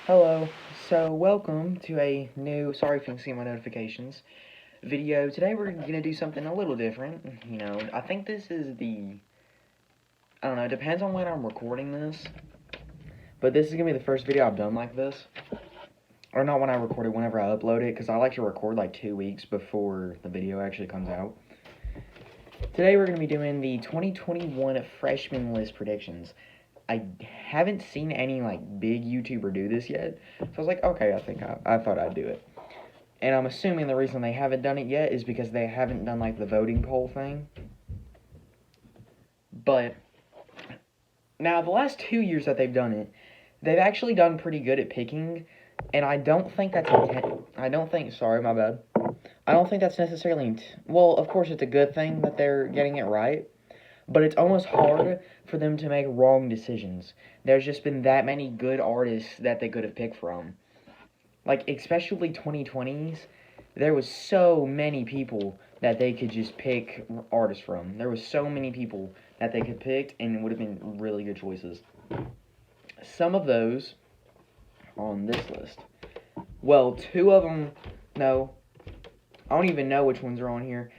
Hello, so welcome to a new, sorry if you can see my notifications, video. Today we're going to do something a little different. I think this is I don't know, it depends on when I'm recording this, but this is going to be the first video I've done like this. Or not when I record it, whenever I upload it, because I like to record like 2 weeks before the video actually comes out. Today we're going to be doing the 2021 freshman list predictions. I haven't seen any big YouTuber do this yet, so I was like, okay, I thought I'd do it. And I'm assuming the reason they haven't done it yet is because they haven't done the voting poll thing. But now the last 2 years that they've done it, they've actually done pretty good at picking, and I don't think that's sorry, my bad. I don't think that's necessarily well, of course it's a good thing that they're getting it right, but it's almost hard for them to make wrong decisions. There's just been that many good artists that they could have picked from. Especially 2020s, there was so many people that they could just pick artists from. There was so many people that they could pick, and it would have been really good choices. Some of those on this list. Well, two of them, no, I don't even know which ones are on here.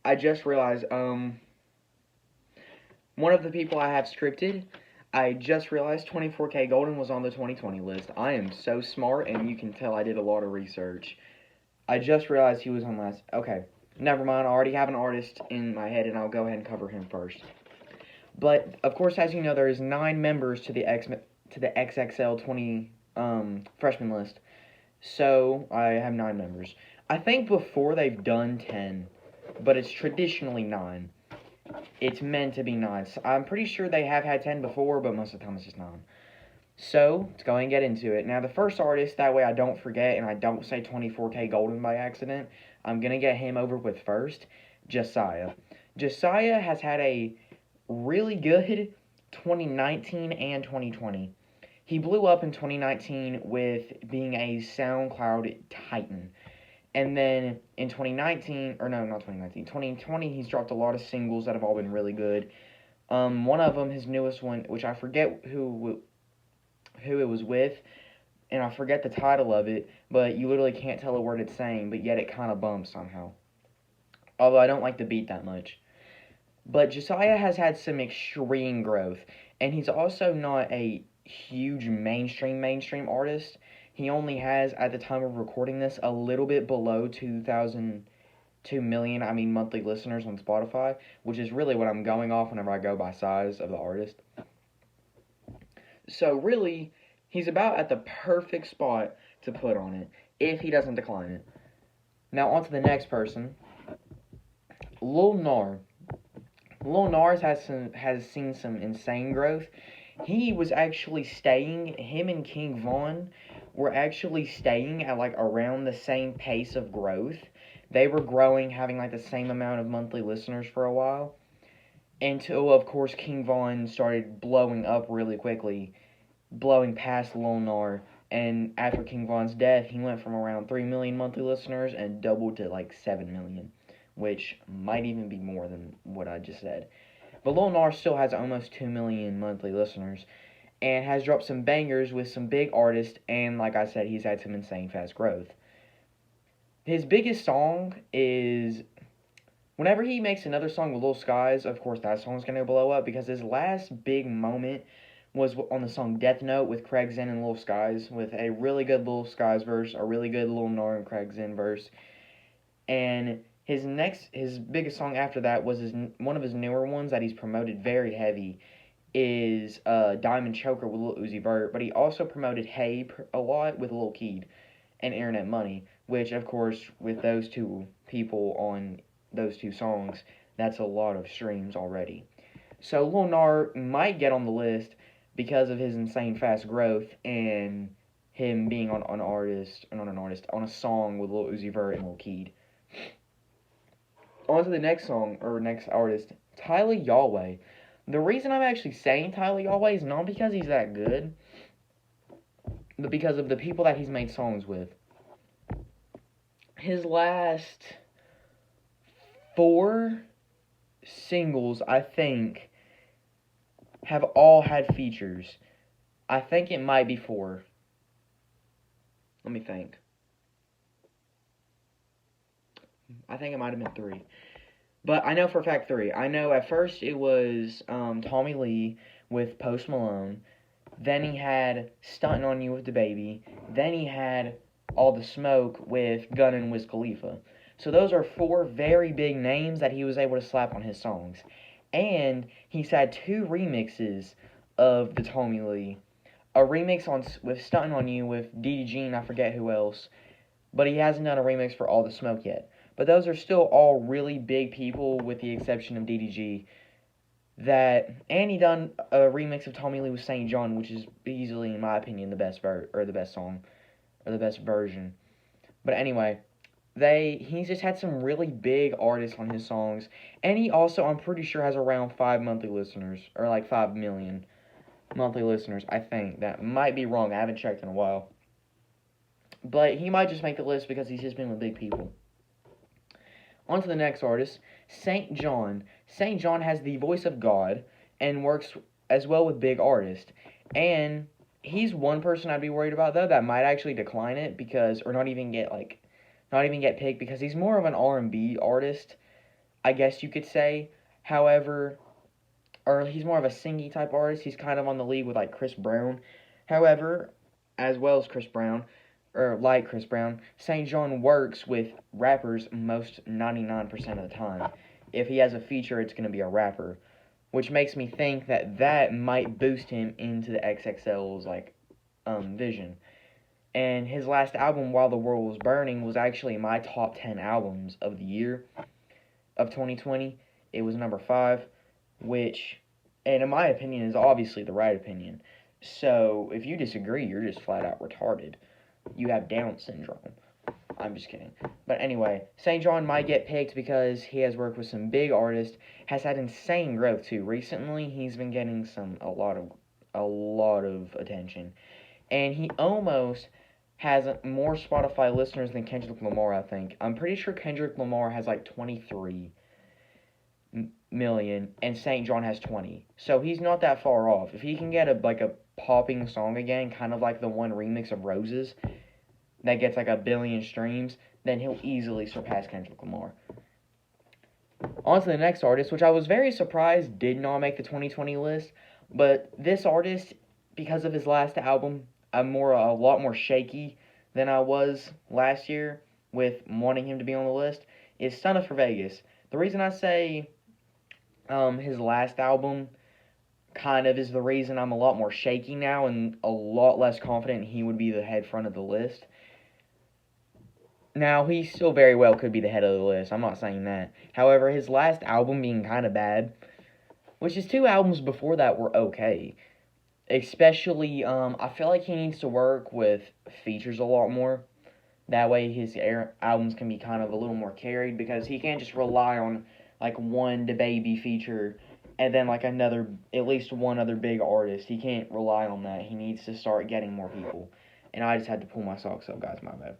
I just realized, one of the people I have scripted, I just realized 24K Golden was on the 2020 list. I am so smart, and you can tell I did a lot of research. I just realized he was on last. Okay, never mind. I already have an artist in my head, and I'll go ahead and cover him first. But of course, as you know, there is 9 members to the XXL 20 freshman list. So I have 9 members. I think before they've done 10, but it's traditionally 9. It's meant to be 9. So I'm pretty sure they have had 10 before, but most of the time it's just 9. So, let's go ahead and get into it. Now, the first artist, that way I don't forget and I don't say 24K Golden by accident, I'm going to get him over with first, Josiah. Josiah has had a really good 2019 and 2020. He blew up in 2019 with being a SoundCloud titan. And then in 2019, or no, not 2019, 2020, he's dropped a lot of singles that have all been really good. One of them, his newest one, which I forget who it was with, and I forget the title of it, but you literally can't tell a word it's saying, but yet it kind of bumps somehow. Although I don't like the beat that much. But Josiah has had some extreme growth, and he's also not a huge mainstream artist. He only has, at the time of recording this, a little bit below 2 million monthly listeners on Spotify, which is really what I'm going off whenever I go by size of the artist. So really, he's about at the perfect spot to put on it, if he doesn't decline it. Now on to the next person, Lil Nar. Lil Nas has seen some insane growth. He was actually him and King Von were actually staying at around the same pace of growth. They were growing, having the same amount of monthly listeners for a while. Until, of course, King Von started blowing up really quickly, blowing past Lil Nar. And after King Von's death, he went from around 3 million monthly listeners and doubled to 7 million, which might even be more than what I just said. But Lil Nar still has almost 2 million monthly listeners and has dropped some bangers with some big artists, and like I said, he's had some insane fast growth. His biggest song is whenever he makes another song with Lil Skies. Of course, that song's going to blow up because his last big moment was on the song Death Note with Craig Zen and Lil Skies, with a really good Lil Skies verse, a really good Lil Nar and Craig Zen verse. And his biggest song after that was one of his newer ones that he's promoted very heavy, is Diamond Choker with Lil Uzi Vert, but he also promoted Hey a lot with Lil Keed and Internet Money, which of course with those two people on those two songs, that's a lot of streams already. So Lil Nar might get on the list because of his insane fast growth and him being on a song with Lil Uzi Vert and Lil Keed. On to the next song, or next artist, Tyler Yahweh. The reason I'm actually saying Tyler Yahweh is not because he's that good, but because of the people that he's made songs with. His last 4 singles, I think, have all had features. I think it might be 4. Let me think. I think it might have been 3. But I know for a fact 3. I know at first it was Tommy Lee with Post Malone. Then he had Stuntin' on You with DaBaby. Then he had All the Smoke with Gunna and Wiz Khalifa. So those are 4 very big names that he was able to slap on his songs. And he's had 2 remixes of the Tommy Lee. A remix with Stuntin' on You with DDG and I forget who else. But he hasn't done a remix for All the Smoke yet. But those are still all really big people with the exception of DDG. And he done a remix of Tommy Lee with St. John, which is easily, in my opinion, the best song or the best version. But anyway, he's just had some really big artists on his songs, and he also, I'm pretty sure, has around 5 monthly listeners, or like 5 million monthly listeners. I think that might be wrong. I haven't checked in a while, but he might just make the list because he's just been with big people. On to the next artist, St. John. St. John has the voice of God and works as well with big artists. And he's one person I'd be worried about, though, that might actually decline it or not even get picked, because he's more of an R&B artist, I guess you could say. However, or he's more of a singy type artist. He's kind of on the league with like Chris Brown. However, as well as Chris Brown, St. John works with rappers most 99% of the time. If he has a feature, it's going to be a rapper, which makes me think that might boost him into the XXL's vision. And his last album, While the World Was Burning, was actually my top 10 albums of the year of 2020. It was number 5, which, and in my opinion, is obviously the right opinion. So if you disagree, you're just flat out retarded. You have Down syndrome. I'm just kidding. But anyway, St. John might get picked because he has worked with some big artists, has had insane growth too. Recently, he's been getting a lot of attention. And he almost has more Spotify listeners than Kendrick Lamar, I think. I'm pretty sure Kendrick Lamar has like 23 million and St. John has 20. So he's not that far off. If he can get a popping song again, kind of like the one remix of Roses that gets like 1 billion streams, then he'll easily surpass Kendrick Lamar. On to the next artist, which I was very surprised did not make the 2020 list, but this artist, because of his last album, I'm a lot more shaky than I was last year with wanting him to be on the list, is Stunna for Vegas. The reason I say his last album kind of is the reason I'm a lot more shaky now and a lot less confident he would be the head front of the list. Now, he still very well could be the head of the list. I'm not saying that. However, his last album being kind of bad, which his 2 albums before that were okay. Especially, I feel like he needs to work with features a lot more. That way his albums can be kind of a little more carried, because he can't just rely on like one DaBaby feature and then like at least one other big artist. He can't rely on that. He needs to start getting more people. And I just had to pull my socks up, guys, my bad.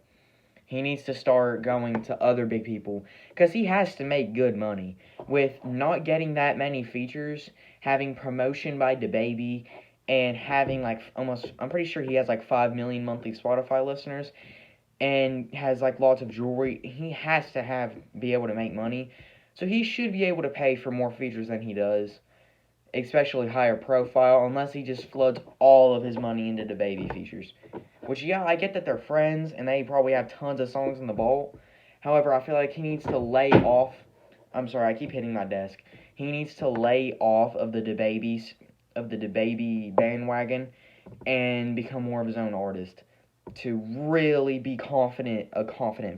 He needs to start going to other big people, because he has to make good money. With not getting that many features, having promotion by DaBaby, and having I'm pretty sure he has 5 million monthly Spotify listeners, and has lots of jewelry, he has to be able to make money. So he should be able to pay for more features than he does, especially higher profile, unless he just floods all of his money into DaBaby features. Which, yeah, I get that they're friends, and they probably have tons of songs in the vault. However, I feel like he needs to lay off. I'm sorry, I keep hitting my desk. He needs to lay off of the DaBaby bandwagon and become more of his own artist to really be a confident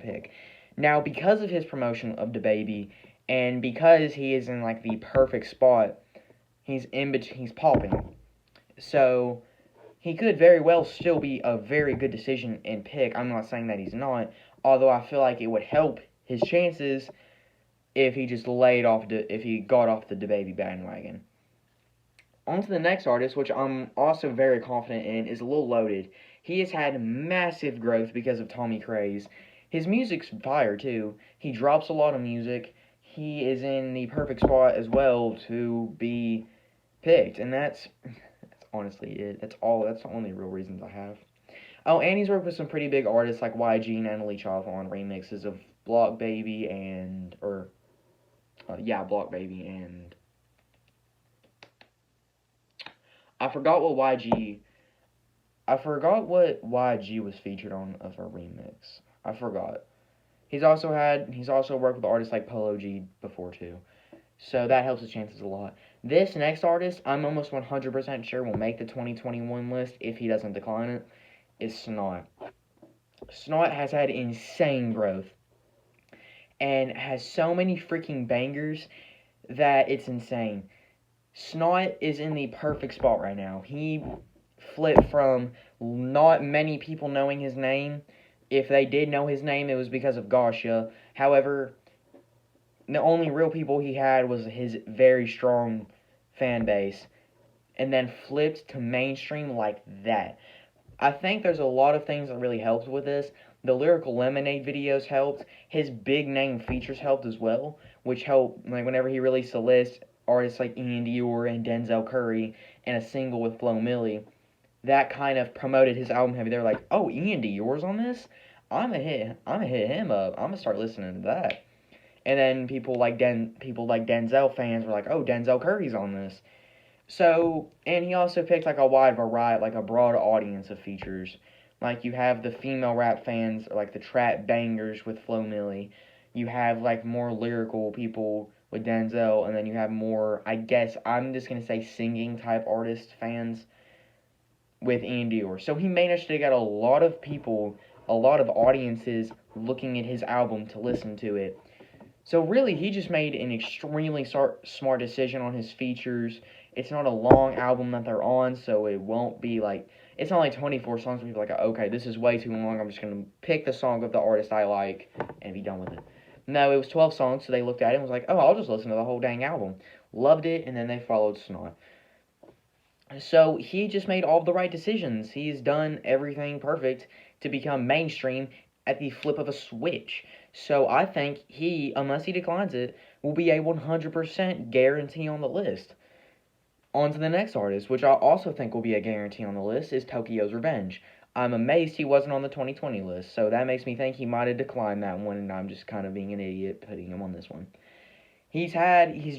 pick. Now, because of his promotion of DaBaby, and because he is in the perfect spot, he's popping. So he could very well still be a very good decision and pick. I'm not saying that he's not, although I feel like it would help his chances if he just if he got off the DaBaby bandwagon. On to the next artist, which I'm also very confident in, is Lil Loaded. He has had massive growth because of Tommy Craze. His music's fire, too. He drops a lot of music. He is in the perfect spot as well to be picked, and that's honestly it. That's all. That's the only real reasons I have. Oh, and he's worked with some pretty big artists like YG and Emily Chava on remixes of Block Baby and Block Baby and I forgot what YG. I forgot what YG was featured on of a remix. I forgot. He's also worked with artists like Polo G before too. So that helps his chances a lot. This next artist, I'm almost 100% sure will make the 2021 list if he doesn't decline it, is Snot. Snot has had insane growth and has so many freaking bangers that it's insane. Snot is in the perfect spot right now. He flipped from not many people knowing his name. If they did know his name, it was because of Gasha. However, the only real people he had was his very strong fan base, and then flipped to mainstream like that. I think there's a lot of things that really helped with this. The Lyrical Lemonade videos helped. His big name features helped as well, which helped, like, whenever he released a list, artists like Ian Dior and Denzel Curry, and a single with Flo Milli, that kind of promoted his album heavy. They're like, oh, Ian Dior's on this? I'm gonna hit him up. I'm gonna start listening to that. And then people like Denzel fans were like, oh, Denzel Curry's on this. So, and he also picked like a wide variety, like a broad audience of features. Like you have the female rap fans, like the trap bangers with Flo Milli. You have like more lyrical people with Denzel, and then you have more, I guess I'm just gonna say singing type artist fans with Ian Dior. So he managed to get a lot of people, a lot of audiences looking at his album to listen to it. So really, he just made an extremely smart decision on his features. It's not a long album that they're on, so it won't be like, it's not like 24 songs where people are like, okay, this is way too long, I'm just going to pick the song of the artist I like and be done with it. No, it was 12 songs, so they looked at it and was like, oh, I'll just listen to the whole dang album. Loved it, and then they followed Snot. So he just made all the right decisions. He's done everything perfect to become mainstream at the flip of a switch. So I think he, unless he declines it, will be a 100% guarantee on the list. On to the next artist, which I also think will be a guarantee on the list, is Tokyo's Revenge. I'm amazed he wasn't on the 2020 list, so that makes me think he might have declined that one, and I'm just kind of being an idiot putting him on this one. He's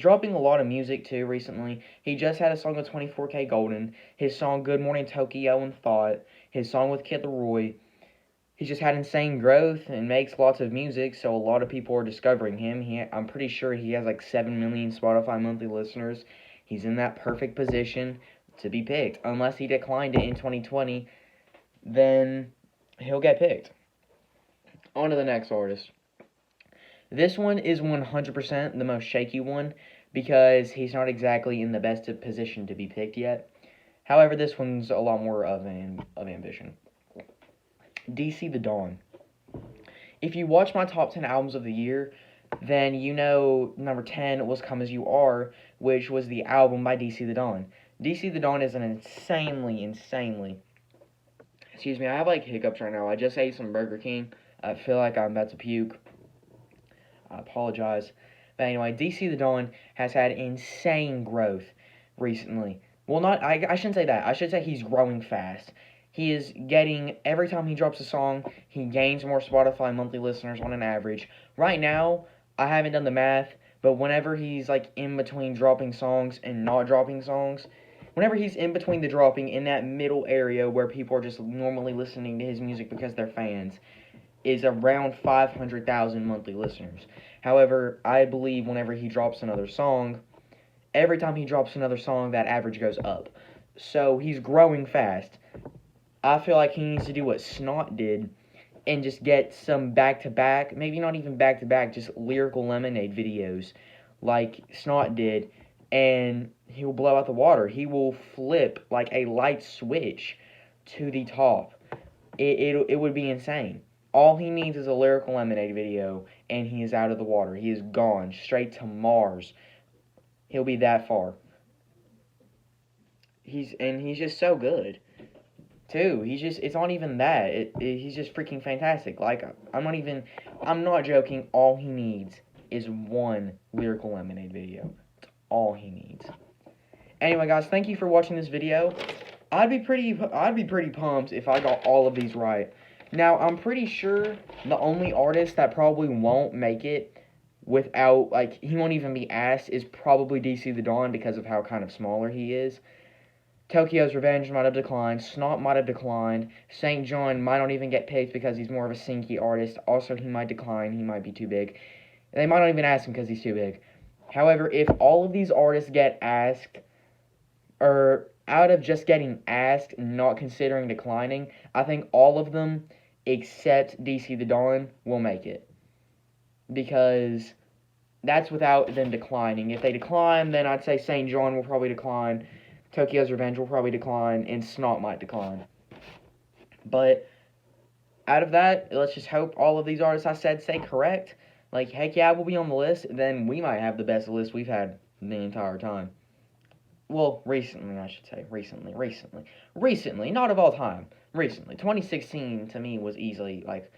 dropping a lot of music too recently. He just had a song with 24K Golden, his song Good Morning Tokyo and Thought, his song with Kid Laroi. He's just had insane growth and makes lots of music, so a lot of people are discovering him. I'm pretty sure he has like 7 million Spotify monthly listeners. He's in that perfect position to be picked. Unless he declined it in 2020, then he'll get picked. On to the next artist. This one is 100% the most shaky one because he's not exactly in the best position to be picked yet. However, this one's a lot more of ambition. DC The Dawn. If you watch my top 10 albums of the year, then you know number 10 was Come As You Are, which was the album by DC The Dawn. DC The Dawn is an insanely, excuse me, I have like hiccups right now. I just ate some Burger King. I feel like I'm about to puke. I apologize. But anyway, DC The Dawn has had insane growth recently. Well, I shouldn't say that. I should say he's growing fast. He is getting, every time he drops a song, he gains more Spotify monthly listeners on an average. Right now, I haven't done the math, but whenever he's like in between dropping songs and not dropping songs, whenever he's in between the dropping, in that middle area where people are just normally listening to his music because they're fans, is around 500,000 monthly listeners. However, I believe whenever he drops another song, every time he drops another song, that average goes up. So he's growing fast. I feel like he needs to do what Snot did and just get some back-to-back, maybe not even back-to-back, just Lyrical Lemonade videos like Snot did, and he will blow out the water. He will flip like a light switch to the top. It would be insane. All he needs is a Lyrical Lemonade video, and he is out of the water. He is gone, straight to Mars. He'll be that far. He's just so good, too. It's not even that. He's just freaking fantastic. Like, I'm not joking. All he needs is one Lyrical Lemonade video. That's all he needs. Anyway, guys, thank you for watching this video. I'd be pretty pumped if I got all of these right. Now, I'm pretty sure the only artist that probably won't make it without, like, he won't even be asked is probably DC the Dawn because of how kind of smaller he is. Tokyo's Revenge might have declined. Snot might have declined. St. John might not even get picked because he's more of a sinky artist. Also, he might decline. He might be too big. They might not even ask him because he's too big. However, if all of these artists get asked, or out of just getting asked, not considering declining, I think all of them, except DC the Dawn, will make it. Because that's without them declining. If they decline, then I'd say St. John will probably decline. Tokyo's Revenge will probably decline, and Snot might decline. But out of that, let's just hope all of these artists I said say correct. Like, heck yeah, we'll be on the list. Then we might have the best list we've had the entire time. Well, recently, I should say. Recently, not of all time. Recently. 2016, to me, was easily, like,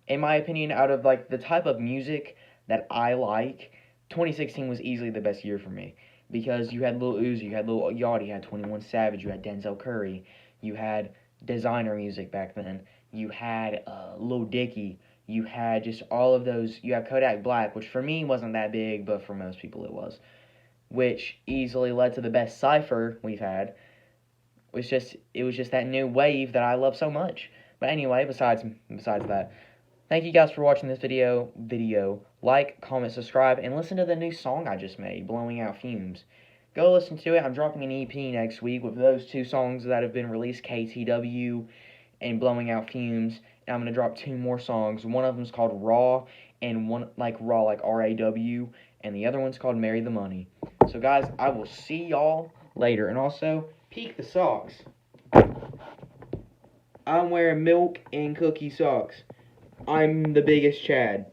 in my opinion, out of, like, the type of music that I like, 2016 was easily the best year for me. Because you had Lil Uzi, you had Lil Yachty, you had 21 Savage, you had Denzel Curry, you had designer music back then, you had Lil Dicky, you had just all of those, you had Kodak Black, which for me wasn't that big, but for most people it was, which easily led to the best cypher we've had. It was just that new wave that I love so much. But anyway, besides that, thank you guys for watching this video. Like, comment, subscribe, and listen to the new song I just made, Blowing Out Fumes. Go listen to it. I'm dropping an EP next week with those two songs that have been released, KTW and Blowing Out Fumes. And I'm going to drop 2 more songs. One of them is called Raw, and one like Raw, like R-A-W, and the other one's called Marry the Money. So guys, I will see y'all later. And also, peek the socks. I'm wearing milk and cookie socks. I'm the biggest Chad.